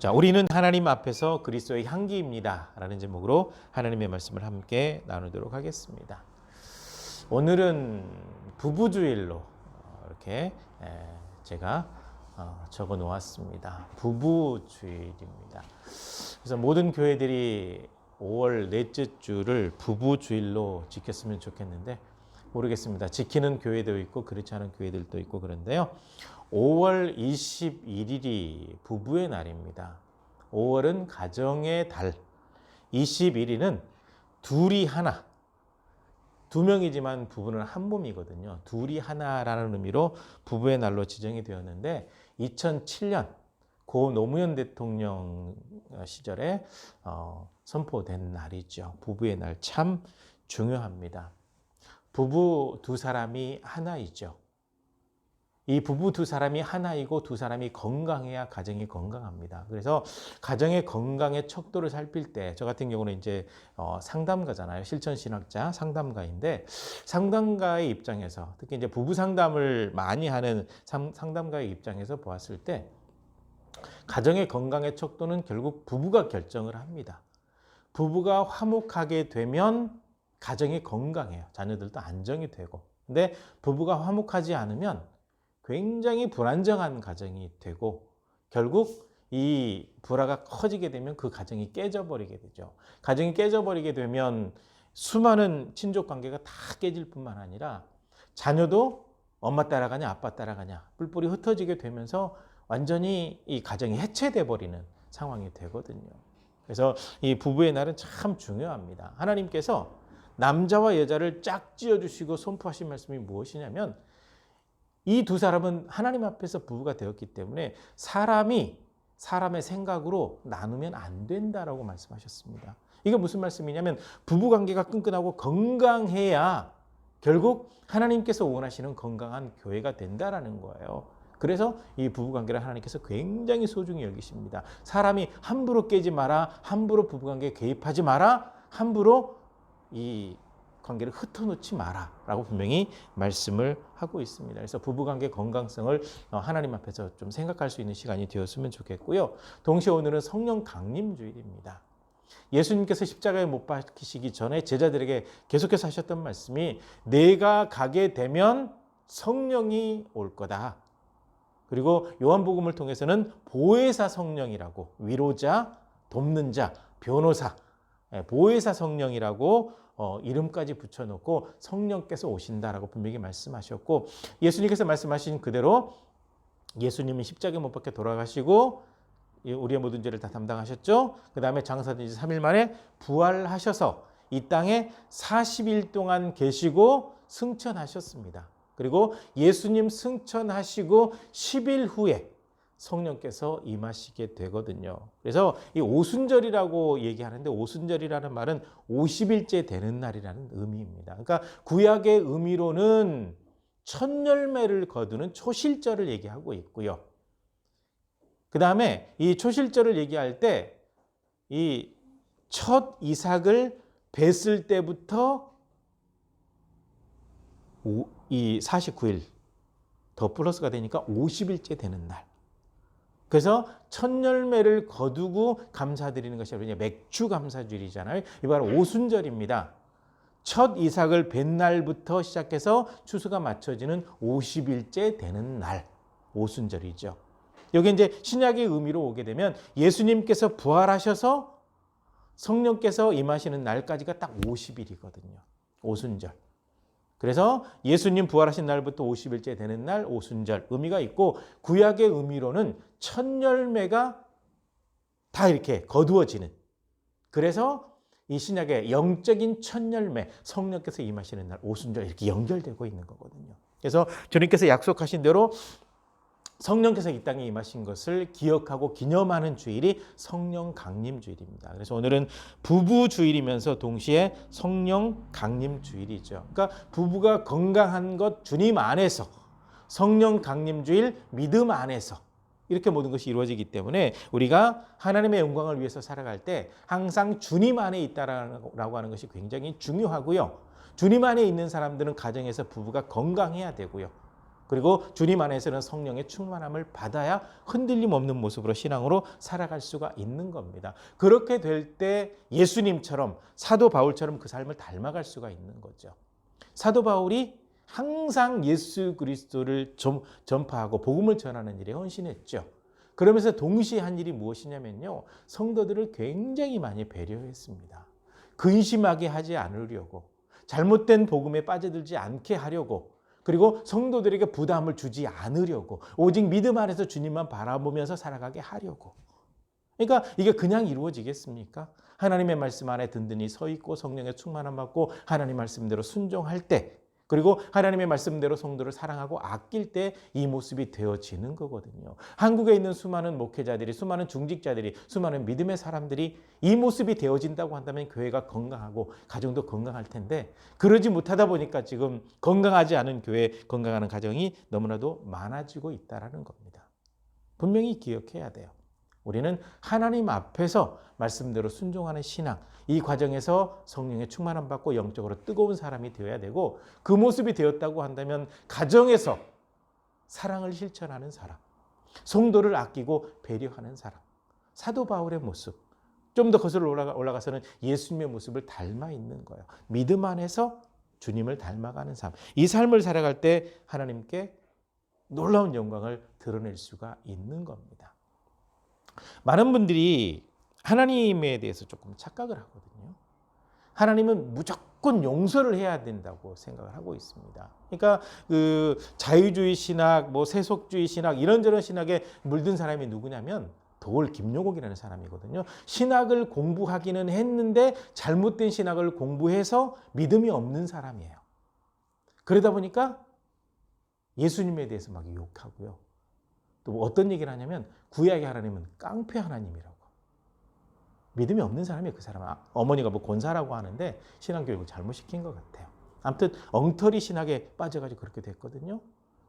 자, 우리는 하나님 앞에서 그리스도의 향기입니다 라는 제목으로 하나님의 말씀을 함께 나누도록 하겠습니다. 오늘은 부부주일로 이렇게 제가 적어 놓았습니다. 부부주일입니다. 그래서 모든 교회들이 5월 넷째 주를 부부주일로 지켰으면 좋겠는데 모르겠습니다. 지키는 교회도 있고 그렇지 않은 교회들도 있고 그런데요. 5월 21일이 부부의 날입니다. 5월은 가정의 달, 21일은 둘이 하나, 두 명이지만 부부는 한 몸이거든요. 둘이 하나라는 의미로 부부의 날로 지정이 되었는데 2007년 고 노무현 대통령 시절에 선포된 날이죠. 부부의 날 참 중요합니다. 부부 두 사람이 하나이죠. 이 부부 두 사람이 하나이고 두 사람이 건강해야 가정이 건강합니다. 그래서 가정의 건강의 척도를 살필 때, 저 같은 경우는 이제 상담가잖아요. 실천신학자 상담가인데, 상담가의 입장에서, 특히 이제 부부 상담을 많이 하는 상담가의 입장에서 보았을 때, 가정의 건강의 척도는 결국 부부가 결정을 합니다. 부부가 화목하게 되면 가정이 건강해요. 자녀들도 안정이 되고. 근데 부부가 화목하지 않으면 굉장히 불안정한 가정이 되고 결국 이 불화가 커지게 되면 그 가정이 깨져버리게 되죠. 가정이 깨져버리게 되면 수많은 친족 관계가 다 깨질 뿐만 아니라 자녀도 엄마 따라가냐 아빠 따라가냐 뿔뿔이 흩어지게 되면서 완전히 이 가정이 해체돼 버리는 상황이 되거든요. 그래서 이 부부의 날은 참 중요합니다. 하나님께서 남자와 여자를 짝지어 주시고 선포하신 말씀이 무엇이냐면 이 두 사람은 하나님 앞에서 부부가 되었기 때문에 사람이 사람의 생각으로 나누면 안 된다라고 말씀하셨습니다. 이게 무슨 말씀이냐면 부부관계가 끈끈하고 건강해야 결국 하나님께서 원하시는 건강한 교회가 된다라는 거예요. 그래서 이 부부관계를 하나님께서 굉장히 소중히 여기십니다. 사람이 함부로 깨지 마라, 함부로 부부관계에 개입하지 마라, 함부로 이 관계를 흩어놓지 마라 라고 분명히 말씀을 하고 있습니다. 그래서 부부관계 건강성을 하나님 앞에서 좀 생각할 수 있는 시간이 되었으면 좋겠고요. 동시에 오늘은 성령 강림주일입니다. 예수님께서 십자가에 못 박히시기 전에 제자들에게 계속해서 하셨던 말씀이 내가 가게 되면 성령이 올 거다. 그리고 요한복음을 통해서는 보혜사 성령이라고 위로자, 돕는 자, 변호사, 보혜사 성령이라고 이름까지 붙여놓고 성령께서 오신다라고 분명히 말씀하셨고 예수님께서 말씀하신 그대로 예수님은 십자가에 못 박혀 돌아가시고 우리의 모든 죄를 다 담당하셨죠. 그 다음에 장사된 지 3일 만에 부활하셔서 이 땅에 40일 동안 계시고 승천하셨습니다. 그리고 예수님 승천하시고 10일 후에 성령께서 임하시게 되거든요. 그래서 이 오순절이라고 얘기하는데 오순절이라는 말은 50일째 되는 날이라는 의미입니다. 그러니까 구약의 의미로는 첫 열매를 거두는 초실절을 얘기하고 있고요. 그 다음에 이 초실절을 얘기할 때 이 첫 이삭을 뱄을 때부터 이 49일 더 플러스가 되니까 50일째 되는 날. 그래서 첫 열매를 거두고 감사드리는 것이 맥주 감사주일이잖아요. 이 바로 오순절입니다. 첫 이삭을 뱄 날부터 시작해서 추수가 맞춰지는 50일째 되는 날, 오순절이죠. 여기 이제 신약의 의미로 오게 되면 예수님께서 부활하셔서 성령께서 임하시는 날까지가 딱 50일이거든요. 오순절. 그래서 예수님 부활하신 날부터 50일째 되는 날 오순절 의미가 있고 구약의 의미로는 첫 열매가 다 이렇게 거두어지는 그래서 이 신약의 영적인 첫 열매 성령께서 임하시는 날 오순절 이렇게 연결되고 있는 거거든요. 그래서 주님께서 약속하신 대로 성령께서 이 땅에 임하신 것을 기억하고 기념하는 주일이 성령 강림 주일입니다. 그래서 오늘은 부부 주일이면서 동시에 성령 강림 주일이죠. 그러니까 부부가 건강한 것 주님 안에서 성령 강림 주일 믿음 안에서 이렇게 모든 것이 이루어지기 때문에 우리가 하나님의 영광을 위해서 살아갈 때 항상 주님 안에 있다라고 하는 것이 굉장히 중요하고요. 주님 안에 있는 사람들은 가정에서 부부가 건강해야 되고요. 그리고 주님 안에서는 성령의 충만함을 받아야 흔들림 없는 모습으로 신앙으로 살아갈 수가 있는 겁니다. 그렇게 될 때 예수님처럼 사도 바울처럼 그 삶을 닮아갈 수가 있는 거죠. 사도 바울이 항상 예수 그리스도를 전파하고 복음을 전하는 일에 헌신했죠. 그러면서 동시에 한 일이 무엇이냐면요. 성도들을 굉장히 많이 배려했습니다. 근심하게 하지 않으려고, 잘못된 복음에 빠져들지 않게 하려고, 그리고 성도들에게 부담을 주지 않으려고, 오직 믿음 안에서 주님만 바라보면서 살아가게 하려고. 그러니까 이게 그냥 이루어지겠습니까? 하나님의 말씀 안에 든든히 서 있고 성령의 충만함 받고 하나님 말씀대로 순종할 때, 그리고 하나님의 말씀대로 성도를 사랑하고 아낄 때 이 모습이 되어지는 거거든요. 한국에 있는 수많은 목회자들이, 수많은 중직자들이, 수많은 믿음의 사람들이 이 모습이 되어진다고 한다면 교회가 건강하고 가정도 건강할 텐데, 그러지 못하다 보니까 지금 건강하지 않은 교회, 건강하는 가정이 너무나도 많아지고 있다는 겁니다. 분명히 기억해야 돼요. 우리는 하나님 앞에서 말씀대로 순종하는 신앙, 이 과정에서 성령의 충만함 받고 영적으로 뜨거운 사람이 되어야 되고, 그 모습이 되었다고 한다면 가정에서 사랑을 실천하는 사람, 성도를 아끼고 배려하는 사람, 사도 바울의 모습, 좀 더 거슬러 올라가서는 예수님의 모습을 닮아 있는 거예요. 믿음 안에서 주님을 닮아가는 삶, 이 삶을 살아갈 때 하나님께 놀라운 영광을 드러낼 수가 있는 겁니다. 많은 분들이 하나님에 대해서 조금 착각을 하거든요. 하나님은 무조건 용서를 해야 된다고 생각을 하고 있습니다. 그러니까 그 자유주의 신학, 뭐 세속주의 신학, 이런저런 신학에 물든 사람이 누구냐면 도올 김용옥이라는 사람이거든요. 신학을 공부하기는 했는데 잘못된 신학을 공부해서 믿음이 없는 사람이에요. 그러다 보니까 예수님에 대해서 막 욕하고요. 또 어떤 얘기를 하냐면 구약의 하나님은 깡패 하나님이라고. 믿음이 없는 사람이 그 사람은. 어머니가 뭐 권사라고 하는데 신앙교육을 잘못시킨 것 같아요. 아무튼 엉터리 신학에 빠져가지고 그렇게 됐거든요.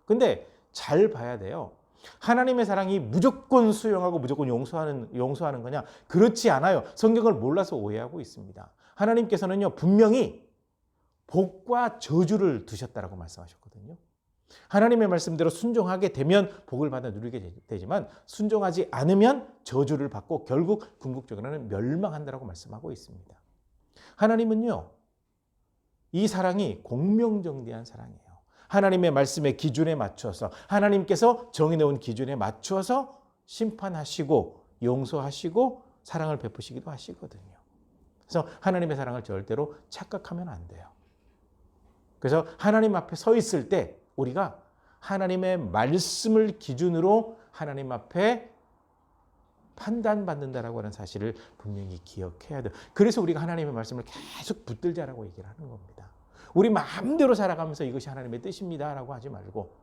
근데 잘 봐야 돼요. 하나님의 사랑이 무조건 수용하고 무조건 용서하는 거냐? 그렇지 않아요. 성경을 몰라서 오해하고 있습니다. 하나님께서는요, 분명히 복과 저주를 두셨다라고 말씀하셨거든요. 하나님의 말씀대로 순종하게 되면 복을 받아 누리게 되지만 순종하지 않으면 저주를 받고 결국 궁극적으로는 멸망한다라고 말씀하고 있습니다. 하나님은요, 이 사랑이 공명정대한 사랑이에요. 하나님의 말씀의 기준에 맞춰서, 하나님께서 정해놓은 기준에 맞춰서 심판하시고 용서하시고 사랑을 베푸시기도 하시거든요. 그래서 하나님의 사랑을 절대로 착각하면 안 돼요. 그래서 하나님 앞에 서 있을 때 우리가 하나님의 말씀을 기준으로 하나님 앞에 판단받는다라고 하는 사실을 분명히 기억해야 돼요. 그래서 우리가 하나님의 말씀을 계속 붙들자라고 얘기를 하는 겁니다. 우리 마음대로 살아가면서 이것이 하나님의 뜻입니다라고 하지 말고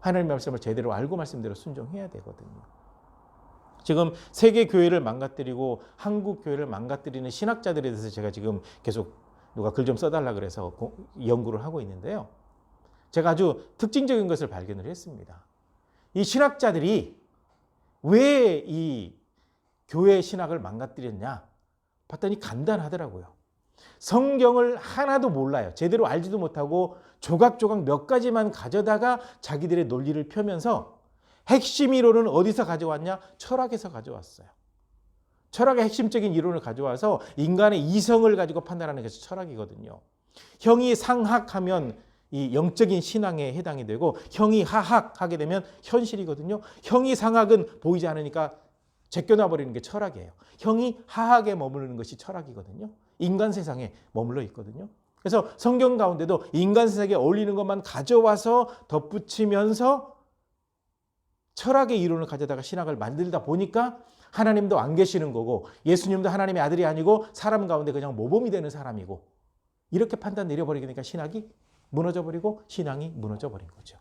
하나님의 말씀을 제대로 알고 말씀대로 순종해야 되거든요. 지금 세계 교회를 망가뜨리고 한국 교회를 망가뜨리는 신학자들에 대해서 제가 지금 계속 누가 글 좀 써달라 그래서 연구를 하고 있는데요. 제가 아주 특징적인 것을 발견을 했습니다. 이 신학자들이 왜 이 교회 신학을 망가뜨렸냐 봤더니 간단하더라고요. 성경을 하나도 몰라요. 제대로 알지도 못하고 조각조각 몇 가지만 가져다가 자기들의 논리를 펴면서 핵심 이론은 어디서 가져왔냐? 철학에서 가져왔어요. 철학의 핵심적인 이론을 가져와서 인간의 이성을 가지고 판단하는 것이 철학이거든요. 형이 상학하면 이 영적인 신앙에 해당이 되고 형이 하학하게 되면 현실이거든요. 형이 상학은 보이지 않으니까 제껴놔 버리는 게 철학이에요. 형이 하학에 머무르는 것이 철학이거든요. 인간 세상에 머물러 있거든요. 그래서 성경 가운데도 인간 세상에 어울리는 것만 가져와서 덧붙이면서 철학의 이론을 가져다가 신학을 만들다 보니까 하나님도 안 계시는 거고 예수님도 하나님의 아들이 아니고 사람 가운데 그냥 모범이 되는 사람이고 이렇게 판단 내려버리게 되니까 신학이 무너져버리고 신앙이 무너져버린 거죠.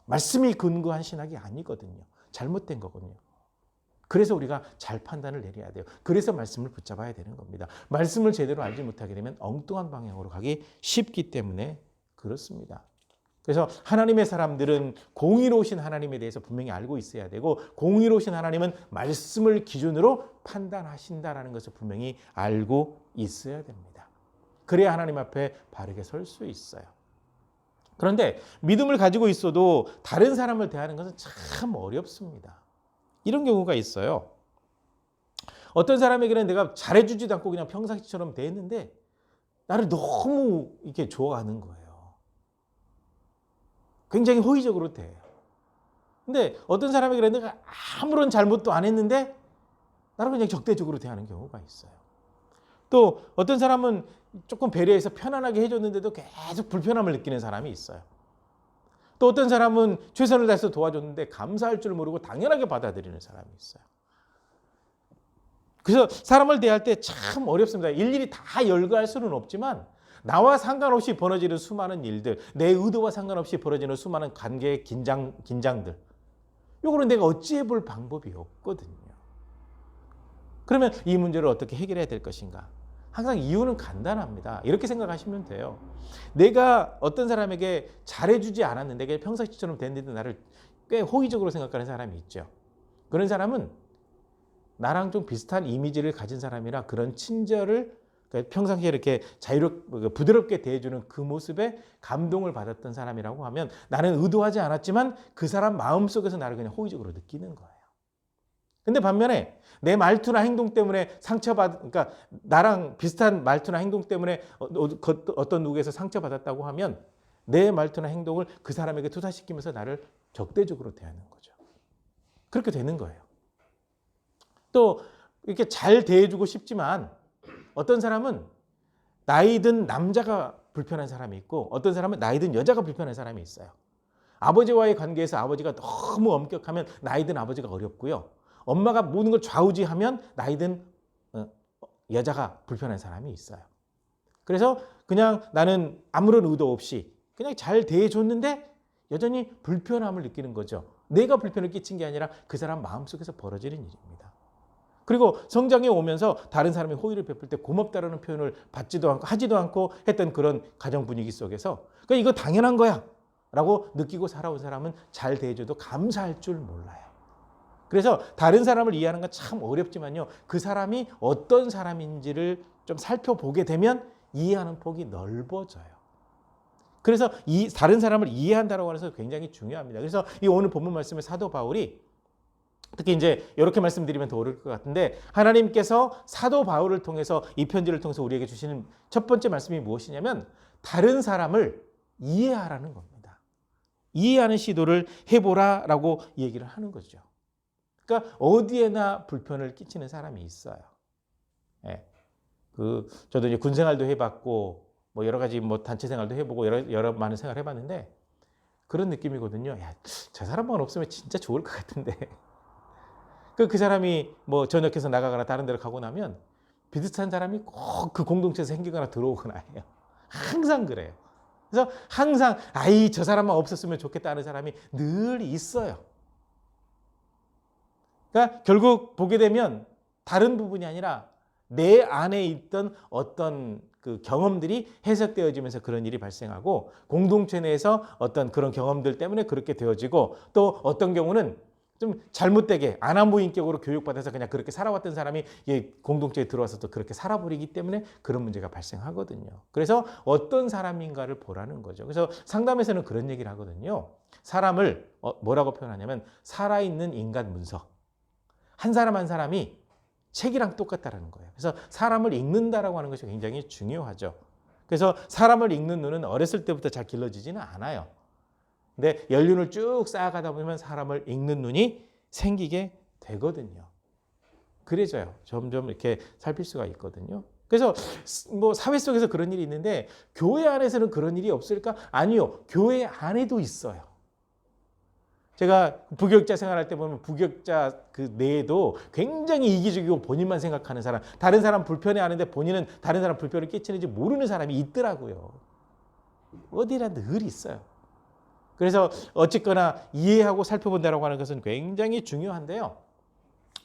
말씀이 근거한 신학이 아니거든요. 잘못된 거거든요. 그래서 우리가 잘 판단을 내려야 돼요. 그래서 말씀을 붙잡아야 되는 겁니다. 말씀을 제대로 알지 못하게 되면 엉뚱한 방향으로 가기 쉽기 때문에 그렇습니다. 그래서 하나님의 사람들은 공의로우신 하나님에 대해서 분명히 알고 있어야 되고 공의로우신 하나님은 말씀을 기준으로 판단하신다라는 것을 분명히 알고 있어야 됩니다. 그래야 하나님 앞에 바르게 설 수 있어요. 그런데 믿음을 가지고 있어도 다른 사람을 대하는 것은 참 어렵습니다. 이런 경우가 있어요. 어떤 사람에게는 내가 잘해주지도 않고 그냥 평상시처럼 대했는데 나를 너무 이렇게 좋아하는 거예요. 굉장히 호의적으로 대해요. 근데 어떤 사람에게는 내가 아무런 잘못도 안 했는데 나를 그냥 적대적으로 대하는 경우가 있어요. 또 어떤 사람은 조금 배려해서 편안하게 해줬는데도 계속 불편함을 느끼는 사람이 있어요. 또 어떤 사람은 최선을 다해서 도와줬는데 감사할 줄 모르고 당연하게 받아들이는 사람이 있어요. 그래서 사람을 대할 때 참 어렵습니다. 일일이 다 열거할 수는 없지만 나와 상관없이 벌어지는 수많은 일들, 내 의도와 상관없이 벌어지는 수많은 관계의 긴장들, 이거는 내가 어찌해 볼 방법이 없거든요. 그러면 이 문제를 어떻게 해결해야 될 것인가? 항상 이유는 간단합니다. 이렇게 생각하시면 돼요. 내가 어떤 사람에게 잘해주지 않았는데 내가 평상시처럼 됐는데 나를 꽤 호의적으로 생각하는 사람이 있죠. 그런 사람은 나랑 좀 비슷한 이미지를 가진 사람이라 그런 친절을 평상시에 이렇게 부드럽게 대해주는 그 모습에 감동을 받았던 사람이라고 하면 나는 의도하지 않았지만 그 사람 마음속에서 나를 그냥 호의적으로 느끼는 거예요. 근데 반면에 내 말투나 행동 때문에 그러니까 나랑 비슷한 말투나 행동 때문에 어떤 누구에서 상처받았다고 하면 내 말투나 행동을 그 사람에게 투사시키면서 나를 적대적으로 대하는 거죠. 그렇게 되는 거예요. 또 이렇게 잘 대해주고 싶지만 어떤 사람은 나이 든 남자가 불편한 사람이 있고 어떤 사람은 나이 든 여자가 불편한 사람이 있어요. 아버지와의 관계에서 아버지가 너무 엄격하면 나이 든 아버지가 어렵고요. 엄마가 모든 걸 좌우지하면 나이 든 여자가 불편한 사람이 있어요. 그래서 그냥 나는 아무런 의도 없이 그냥 잘 대해줬는데 여전히 불편함을 느끼는 거죠. 내가 불편을 끼친 게 아니라 그 사람 마음속에서 벌어지는 일입니다. 그리고 성장해 오면서 다른 사람이 호의를 베풀 때 고맙다라는 표현을 받지도 않고 하지도 않고 했던 그런 가정 분위기 속에서 그러니까 이거 당연한 거야 라고 느끼고 살아온 사람은 잘 대해줘도 감사할 줄 몰라요. 그래서 다른 사람을 이해하는 건 참 어렵지만요. 그 사람이 어떤 사람인지를 좀 살펴보게 되면 이해하는 폭이 넓어져요. 그래서 이 다른 사람을 이해한다라고 해서 굉장히 중요합니다. 그래서 이 오늘 본문 말씀의 사도 바울이 특히 이제 이렇게 말씀드리면 더 어려울 것 같은데 하나님께서 사도 바울을 통해서 이 편지를 통해서 우리에게 주시는 첫 번째 말씀이 무엇이냐면 다른 사람을 이해하라는 겁니다. 이해하는 시도를 해보라라고 얘기를 하는 거죠. 그러니까 어디에나 불편을 끼치는 사람이 있어요. 예. 저도 이제 군 생활도 해봤고 뭐 여러 가지 뭐 단체 생활도 해보고 여러 많은 생활 해봤는데 그런 느낌이거든요. 야, 저 사람만 없으면 진짜 좋을 것 같은데. 그 사람이 뭐 전역해서 나가거나 다른 데로 가고 나면 비슷한 사람이 꼭 그 공동체에서 생기거나 들어오거나 해요. 항상 그래요. 그래서 항상 저 사람만 없었으면 좋겠다는 사람이 늘 있어요. 그러니까 결국 보게 되면 다른 부분이 아니라 내 안에 있던 어떤 그 경험들이 해석되어지면서 그런 일이 발생하고 공동체 내에서 어떤 그런 경험들 때문에 그렇게 되어지고 또 어떤 경우는 좀 잘못되게 아나무인격으로 교육받아서 그냥 그렇게 살아왔던 사람이 공동체에 들어와서 또 그렇게 살아버리기 때문에 그런 문제가 발생하거든요. 그래서 어떤 사람인가를 보라는 거죠. 그래서 상담에서는 그런 얘기를 하거든요. 사람을 뭐라고 표현하냐면 살아있는 인간 문서. 한 사람 한 사람이 책이랑 똑같다라는 거예요. 그래서 사람을 읽는다라고 하는 것이 굉장히 중요하죠. 그래서 사람을 읽는 눈은 어렸을 때부터 잘 길러지지는 않아요. 근데 연륜을 쭉 쌓아가다 보면 사람을 읽는 눈이 생기게 되거든요. 그래져요. 점점 이렇게 살필 수가 있거든요. 그래서 뭐 사회 속에서 그런 일이 있는데 교회 안에서는 그런 일이 없을까? 아니요. 교회 안에도 있어요. 제가 부교육자 생활할 때 보면 부교육자 그 내에도 굉장히 이기적이고 본인만 생각하는 사람, 다른 사람 불편해하는데 본인은 다른 사람 불편을 끼치는지 모르는 사람이 있더라고요. 어디나 늘 있어요. 그래서 어쨌거나 이해하고 살펴본다라고 하는 것은 굉장히 중요한데요.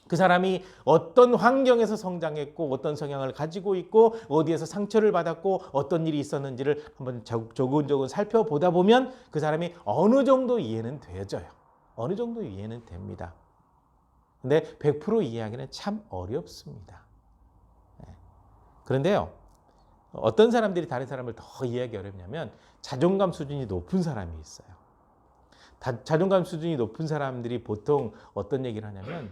그 사람이 어떤 환경에서 성장했고 어떤 성향을 가지고 있고 어디에서 상처를 받았고 어떤 일이 있었는지를 한번 조근조근 살펴보다 보면 그 사람이 어느 정도 이해는 되어져요. 어느 정도 이해는 됩니다. 근데 100% 이해하기는 참 어렵습니다. 그런데요. 어떤 사람들이 다른 사람을 더 이해하기 어렵냐면 자존감 수준이 높은 사람이 있어요. 자존감 수준이 높은 사람들이 보통 어떤 얘기를 하냐면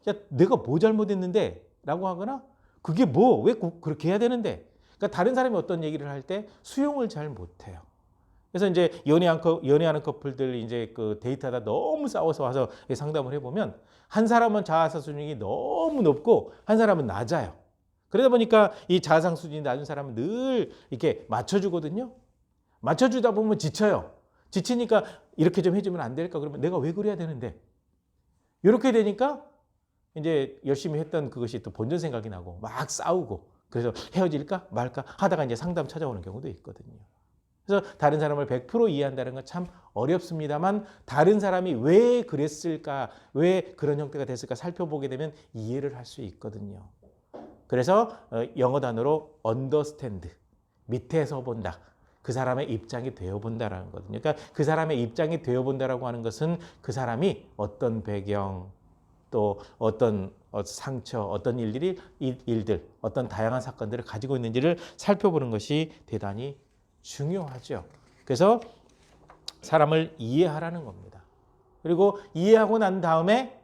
야, 내가 뭐 잘못했는데? 라고 하거나 그게 뭐? 왜 그렇게 해야 되는데? 그러니까 다른 사람이 어떤 얘기를 할 때 수용을 잘 못해요. 그래서 이제 연애하는 커플들 이제 그 데이트하다 너무 싸워서 와서 상담을 해보면 한 사람은 자아상 수준이 너무 높고 한 사람은 낮아요. 그러다 보니까 이 자아상 수준이 낮은 사람은 늘 이렇게 맞춰주거든요. 맞춰주다 보면 지쳐요. 지치니까 이렇게 좀 해주면 안 될까? 그러면 내가 왜 그래야 되는데? 이렇게 되니까 이제 열심히 했던 그것이 또 본전 생각이 나고 막 싸우고 그래서 헤어질까 말까 하다가 이제 상담 찾아오는 경우도 있거든요. 그래서 다른 사람을 100% 이해한다는 건 참 어렵습니다만 다른 사람이 왜 그랬을까, 왜 그런 형태가 됐을까 살펴보게 되면 이해를 할 수 있거든요. 그래서 영어 단어로 understand, 밑에서 본다. 그 사람의 입장이 되어본다라는 거거든요. 그러니까 그 사람의 입장이 되어본다라고 하는 것은 그 사람이 어떤 배경, 또 어떤 상처, 어떤 일들, 어떤 다양한 사건들을 가지고 있는지를 살펴보는 것이 대단히 중요하죠. 그래서 사람을 이해하라는 겁니다. 그리고 이해하고 난 다음에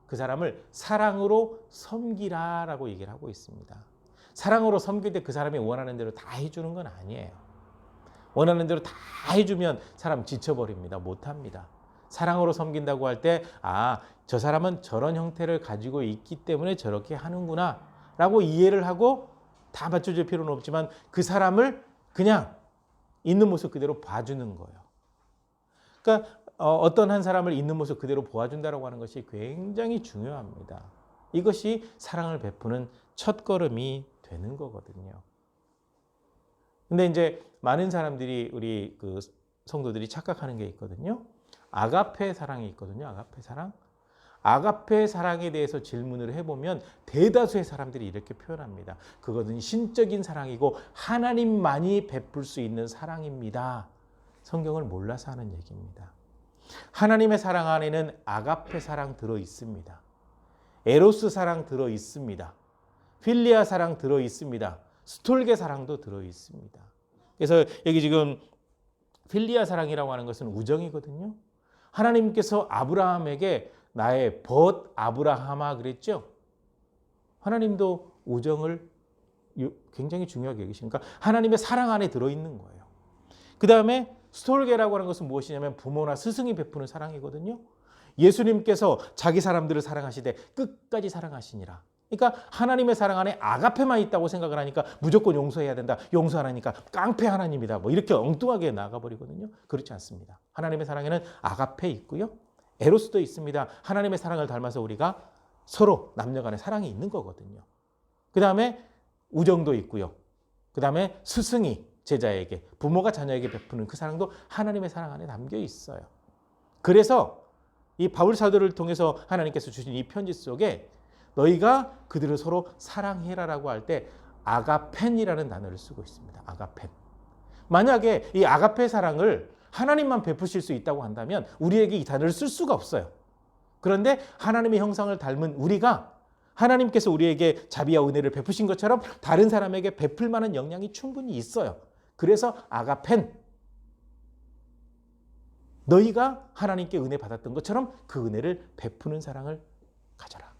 그 사람을 사랑으로 섬기라라고 얘기를 하고 있습니다. 사랑으로 섬길 때 그 사람이 원하는 대로 다 해주는 건 아니에요. 원하는 대로 다 해주면 사람 지쳐버립니다. 못합니다. 사랑으로 섬긴다고 할 때 저 사람은 저런 형태를 가지고 있기 때문에 저렇게 하는구나 라고 이해를 하고 다 맞춰줄 필요는 없지만 그 사람을 그냥 있는 모습 그대로 봐주는 거예요. 그러니까 어떤 한 사람을 있는 모습 그대로 보아준다고 하는 것이 굉장히 중요합니다. 이것이 사랑을 베푸는 첫걸음이 되는 거거든요. 근데 이제 많은 사람들이 우리 그 성도들이 착각하는 게 있거든요. 아가페 사랑이 있거든요. 아가페 사랑. 아가페 사랑에 대해서 질문을 해보면 대다수의 사람들이 이렇게 표현합니다. 그것은 신적인 사랑이고 하나님만이 베풀 수 있는 사랑입니다. 성경을 몰라서 하는 얘기입니다. 하나님의 사랑 안에는 아가페 사랑 들어 있습니다. 에로스 사랑 들어 있습니다. 필리아 사랑 들어 있습니다. 스톨게 사랑도 들어 있습니다. 그래서 여기 지금 필리아 사랑이라고 하는 것은 우정이거든요. 하나님께서 아브라함에게 나의 벗 아브라함아 그랬죠. 하나님도 우정을 굉장히 중요하게 여기시니까 하나님의 사랑 안에 들어있는 거예요. 그 다음에 스톨게라고 하는 것은 무엇이냐면 부모나 스승이 베푸는 사랑이거든요. 예수님께서 자기 사람들을 사랑하시되 끝까지 사랑하시니라. 그러니까 하나님의 사랑 안에 아가페만 있다고 생각을 하니까 무조건 용서해야 된다. 용서 안 하니까 깡패 하나님이다. 뭐 이렇게 엉뚱하게 나가버리거든요. 그렇지 않습니다. 하나님의 사랑에는 아가페 있고요. 에로스도 있습니다. 하나님의 사랑을 닮아서 우리가 서로 남녀 간의 사랑이 있는 거거든요. 그 다음에 우정도 있고요. 그 다음에 스승이 제자에게, 부모가 자녀에게 베푸는 그 사랑도 하나님의 사랑 안에 담겨 있어요. 그래서 이 바울 사도를 통해서 하나님께서 주신 이 편지 속에 너희가 그들을 서로 사랑해라라고 할 때 아가펜이라는 단어를 쓰고 있습니다. 아가펜. 만약에 이 아가페 사랑을 하나님만 베푸실 수 있다고 한다면 우리에게 이 단어를 쓸 수가 없어요. 그런데 하나님의 형상을 닮은 우리가 하나님께서 우리에게 자비와 은혜를 베푸신 것처럼 다른 사람에게 베풀 만한 역량이 충분히 있어요. 그래서 아가펜, 너희가 하나님께 은혜 받았던 것처럼 그 은혜를 베푸는 사랑을 가져라.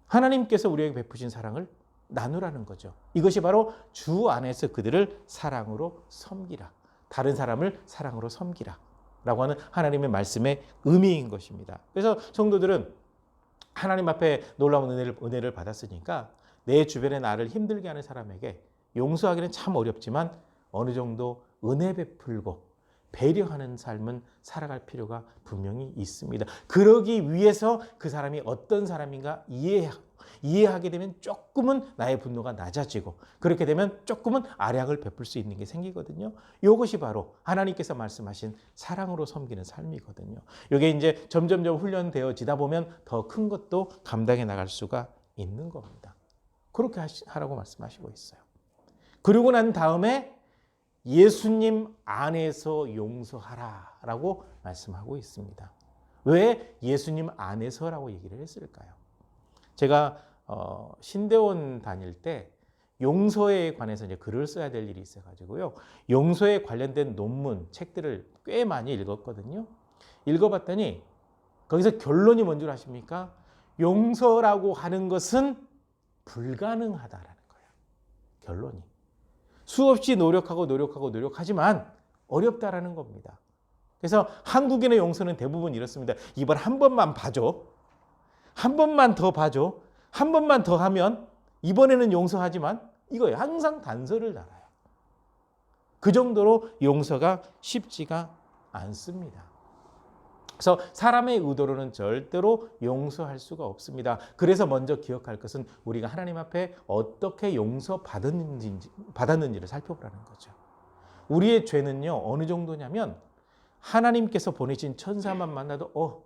하나님께서 우리에게 베푸신 사랑을 나누라는 거죠. 이것이 바로 주 안에서 그들을 사랑으로 섬기라. 다른 사람을 사랑으로 섬기라. 라고 하는 하나님의 말씀의 의미인 것입니다. 그래서 성도들은 하나님 앞에 놀라운 은혜를 받았으니까 내 주변에 나를 힘들게 하는 사람에게 용서하기는 참 어렵지만 어느 정도 은혜 베풀고 배려하는 삶은 살아갈 필요가 분명히 있습니다. 그러기 위해서 그 사람이 어떤 사람인가 이해하게 되면 조금은 나의 분노가 낮아지고 그렇게 되면 조금은 아량을 베풀 수 있는 게 생기거든요. 이것이 바로 하나님께서 말씀하신 사랑으로 섬기는 삶이거든요. 이게 이제 점점점 훈련되어지다 보면 더 큰 것도 감당해 나갈 수가 있는 겁니다. 그렇게 하라고 말씀하시고 있어요. 그러고 난 다음에 예수님 안에서 용서하라라고 말씀하고 있습니다. 왜 예수님 안에서라고 얘기를 했을까요? 제가 신대원 다닐 때 용서에 관해서 이제 글을 써야 될 일이 있어가지고요. 용서에 관련된 논문, 책들을 꽤 많이 읽었거든요. 읽어봤더니 거기서 결론이 뭔 줄 아십니까? 용서라고 하는 것은 불가능하다라는 거예요. 결론이. 수없이 노력하지만 어렵다라는 겁니다. 그래서 한국인의 용서는 대부분 이렇습니다. 이번 한 번만 봐줘. 한 번만 더 봐줘. 한 번만 더 하면 이번에는 용서하지만 이거예요. 항상 단서를 달아요. 그 정도로 용서가 쉽지가 않습니다. 그래서 사람의 의도로는 절대로 용서할 수가 없습니다. 그래서 먼저 기억할 것은 우리가 하나님 앞에 어떻게 용서받았는지를 살펴보라는 거죠. 우리의 죄는요, 어느 정도냐면 하나님께서 보내신 천사만 만나도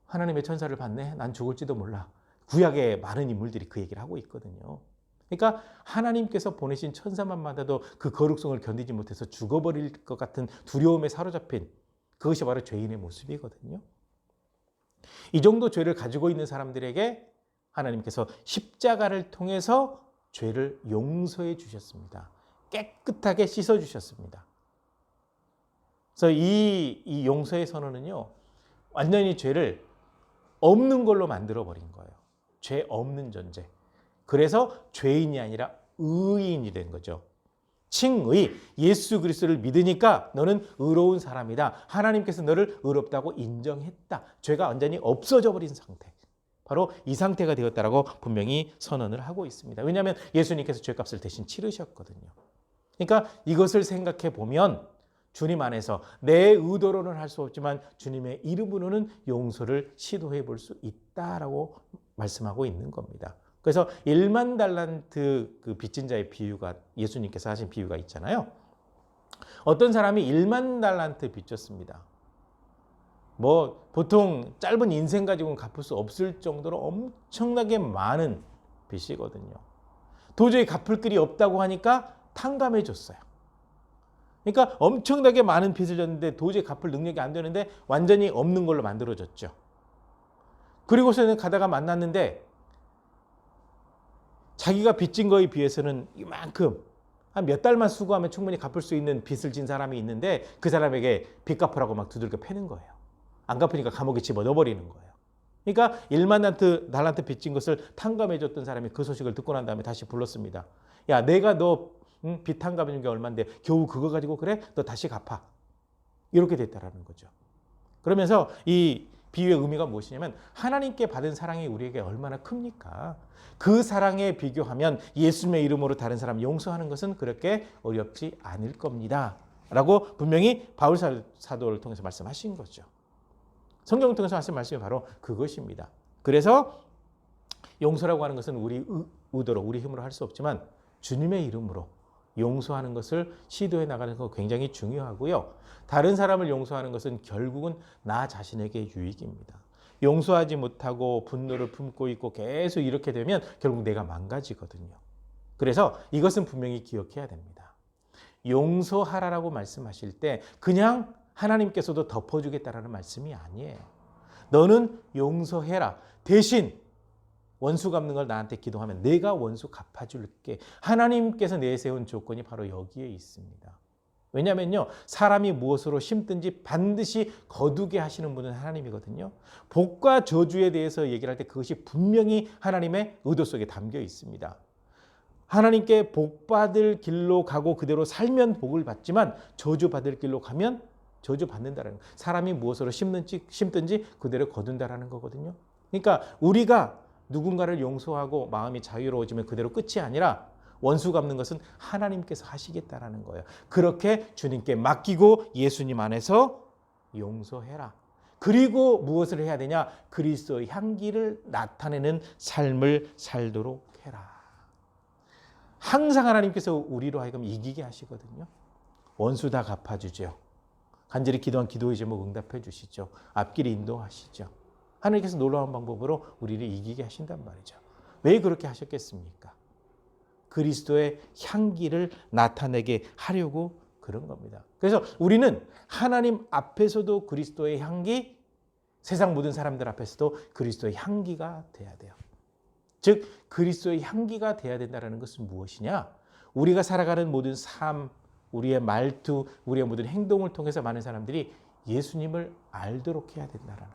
하나님의 천사를 봤네. 난 죽을지도 몰라. 구약의 많은 인물들이 그 얘기를 하고 있거든요. 그러니까 하나님께서 보내신 천사만 만나도 그 거룩성을 견디지 못해서 죽어버릴 것 같은 두려움에 사로잡힌 그것이 바로 죄인의 모습이거든요. 이 정도 죄를 가지고 있는 사람들에게 하나님께서 십자가를 통해서 죄를 용서해 주셨습니다. 깨끗하게 씻어 주셨습니다. 그래서 이 용서의 선언은요, 완전히 죄를 없는 걸로 만들어 버린 거예요. 죄 없는 존재. 그래서 죄인이 아니라 의인이 된 거죠. 칭의, 예수 그리스도를 믿으니까 너는 의로운 사람이다. 하나님께서 너를 의롭다고 인정했다. 죄가 완전히 없어져 버린 상태. 바로 이 상태가 되었다라고 분명히 선언을 하고 있습니다. 왜냐하면 예수님께서 죄값을 대신 치르셨거든요. 그러니까 이것을 생각해 보면 주님 안에서 내 의도로는 할 수 없지만 주님의 이름으로는 용서를 시도해 볼 수 있다라고 말씀하고 있는 겁니다. 그래서 1만 달란트 그 빚진 자의 비유가 예수님께서 하신 비유가 있잖아요. 어떤 사람이 1만 달란트 빚졌습니다. 보통 짧은 인생 가지고는 갚을 수 없을 정도로 엄청나게 많은 빚이거든요. 도저히 갚을 길이 없다고 하니까 탕감해 줬어요. 그러니까 엄청나게 많은 빚을 졌는데 도저히 갚을 능력이 안 되는데 완전히 없는 걸로 만들어졌죠. 그리고서는 가다가 만났는데 자기가 빚진 거에 비해서는 이만큼 한 몇 달만 수고하면 충분히 갚을 수 있는 빚을 진 사람이 있는데 그 사람에게 빚 갚으라고 막 두들겨 패는 거예요. 안 갚으니까 감옥에 집어넣어버리는 거예요. 그러니까 1만 달란트 빚진 것을 탕감해줬던 사람이 그 소식을 듣고 난 다음에 다시 불렀습니다. 야, 내가 너 빚 탕감해준 게 얼만데 겨우 그거 가지고 그래? 너 다시 갚아. 이렇게 됐다라는 거죠. 그러면서 이 비유의 의미가 무엇이냐면 하나님께 받은 사랑이 우리에게 얼마나 큽니까? 그 사랑에 비교하면 예수님의 이름으로 다른 사람 용서하는 것은 그렇게 어렵지 않을 겁니다. 라고 분명히 바울 사도를 통해서 말씀하신 거죠. 성경을 통해서 하신 말씀이 바로 그것입니다. 그래서 용서라고 하는 것은 우리 의도로 우리 힘으로 할 수 없지만 주님의 이름으로 용서하는 것을 시도해 나가는 거 굉장히 중요하고요. 다른 사람을 용서하는 것은 결국은 나 자신에게 유익입니다. 용서하지 못하고 분노를 품고 있고 계속 이렇게 되면 결국 내가 망가지거든요. 그래서 이것은 분명히 기억해야 됩니다. 용서하라라고 말씀하실 때 그냥 하나님께서도 덮어주겠다라는 말씀이 아니에요. 너는 용서해라. 대신 원수 갚는 걸 나한테 기도하면 내가 원수 갚아줄게. 하나님께서 내세운 조건이 바로 여기에 있습니다. 왜냐하면요, 사람이 무엇으로 심든지 반드시 거두게 하시는 분은 하나님이거든요. 복과 저주에 대해서 얘기를 할 때 그것이 분명히 하나님의 의도 속에 담겨 있습니다. 하나님께 복 받을 길로 가고 그대로 살면 복을 받지만 저주 받을 길로 가면 저주 받는다는 거예요. 사람이 무엇으로 심든지 그대로 거둔다라는 거거든요. 그러니까 우리가 누군가를 용서하고 마음이 자유로워지면 그대로 끝이 아니라 원수 갚는 것은 하나님께서 하시겠다라는 거예요. 그렇게 주님께 맡기고 예수님 안에서 용서해라. 그리고 무엇을 해야 되냐? 그리스도의 향기를 나타내는 삶을 살도록 해라. 항상 하나님께서 우리로 하여금 이기게 하시거든요. 원수 다 갚아주죠. 간절히 기도한 기도의 제목 응답해 주시죠. 앞길 인도하시죠. 하나님께서 놀라운 방법으로 우리를 이기게 하신단 말이죠. 왜 그렇게 하셨겠습니까? 그리스도의 향기를 나타내게 하려고 그런 겁니다. 그래서 우리는 하나님 앞에서도 그리스도의 향기, 세상 모든 사람들 앞에서도 그리스도의 향기가 돼야 돼요. 즉 그리스도의 향기가 돼야 된다는 것은 무엇이냐? 우리가 살아가는 모든 삶, 우리의 말투, 우리의 모든 행동을 통해서 많은 사람들이 예수님을 알도록 해야 된다는 거예요.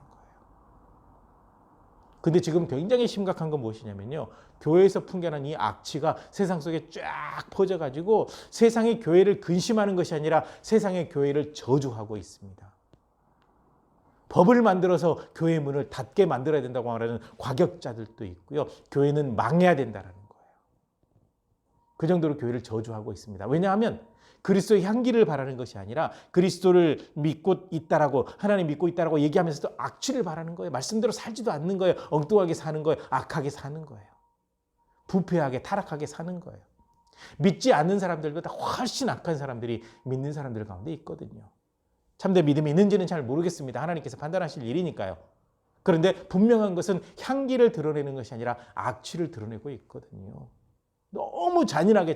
근데 지금 굉장히 심각한 건 무엇이냐면요. 교회에서 풍겨난 이 악취가 세상 속에 쫙 퍼져가지고 세상의 교회를 근심하는 것이 아니라 세상의 교회를 저주하고 있습니다. 법을 만들어서 교회 문을 닫게 만들어야 된다고 말하는 과격자들도 있고요. 교회는 망해야 된다는 거예요. 그 정도로 교회를 저주하고 있습니다. 왜냐하면 그리스도의 향기를 바라는 것이 아니라 그리스도를 믿고 있다라고, 하나님 믿고 있다라고 얘기하면서도 악취를 바라는 거예요. 말씀대로 살지도 않는 거예요. 엉뚱하게 사는 거예요. 악하게 사는 거예요. 부패하게 타락하게 사는 거예요. 믿지 않는 사람들보다 훨씬 악한 사람들이 믿는 사람들 가운데 있거든요. 참된 믿음이 있는지는 잘 모르겠습니다. 하나님께서 판단하실 일이니까요. 그런데 분명한 것은 향기를 드러내는 것이 아니라 악취를 드러내고 있거든요. 너무 잔인하게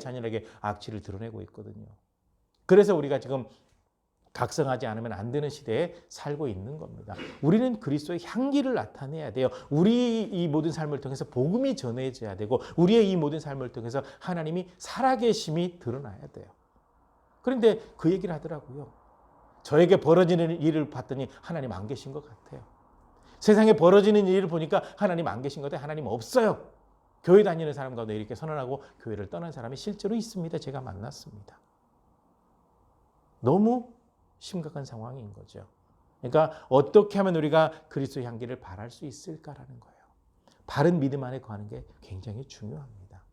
악취를 드러내고 있거든요. 그래서 우리가 지금 각성하지 않으면 안 되는 시대에 살고 있는 겁니다. 우리는 그리스도의 향기를 나타내야 돼요. 우리 이 모든 삶을 통해서 복음이 전해져야 되고 우리의 이 모든 삶을 통해서 하나님이 살아계심이 드러나야 돼요. 그런데 그 얘기를 하더라고요. 저에게 벌어지는 일을 봤더니 하나님 안 계신 것 같아요. 세상에 벌어지는 일을 보니까 하나님 안 계신 것 같아요. 하나님 없어요. 교회 다니는 사람 가운데 이렇게 선언하고 교회를 떠난 사람이 실제로 있습니다. 제가 만났습니다. 너무 심각한 상황인 거죠. 그러니까 어떻게 하면 우리가 그리스도의 향기를 바랄 수 있을까라는 거예요. 바른 믿음 안에 거하는 게 굉장히 중요합니다.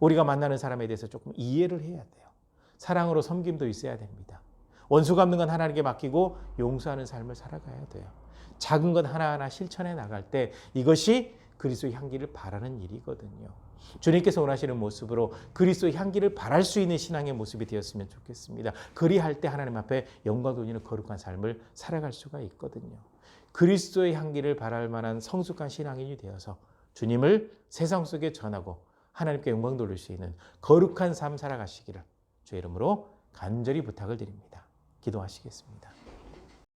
우리가 만나는 사람에 대해서 조금 이해를 해야 돼요. 사랑으로 섬김도 있어야 됩니다. 원수 갚는 건 하나님께 맡기고 용서하는 삶을 살아가야 돼요. 작은 것 하나하나 실천해 나갈 때 이것이 그리스도의 향기를 바라는 일이거든요. 주님께서 원하시는 모습으로 그리스도의 향기를 바랄 수 있는 신앙의 모습이 되었으면 좋겠습니다. 그리할 때 하나님 앞에 영광 돌리는 거룩한 삶을 살아갈 수가 있거든요. 그리스도의 향기를 바랄 만한 성숙한 신앙인이 되어서 주님을 세상 속에 전하고 하나님께 영광 돌릴 수 있는 거룩한 삶 살아가시기를 주의 이름으로 간절히 부탁을 드립니다. 기도하시겠습니다.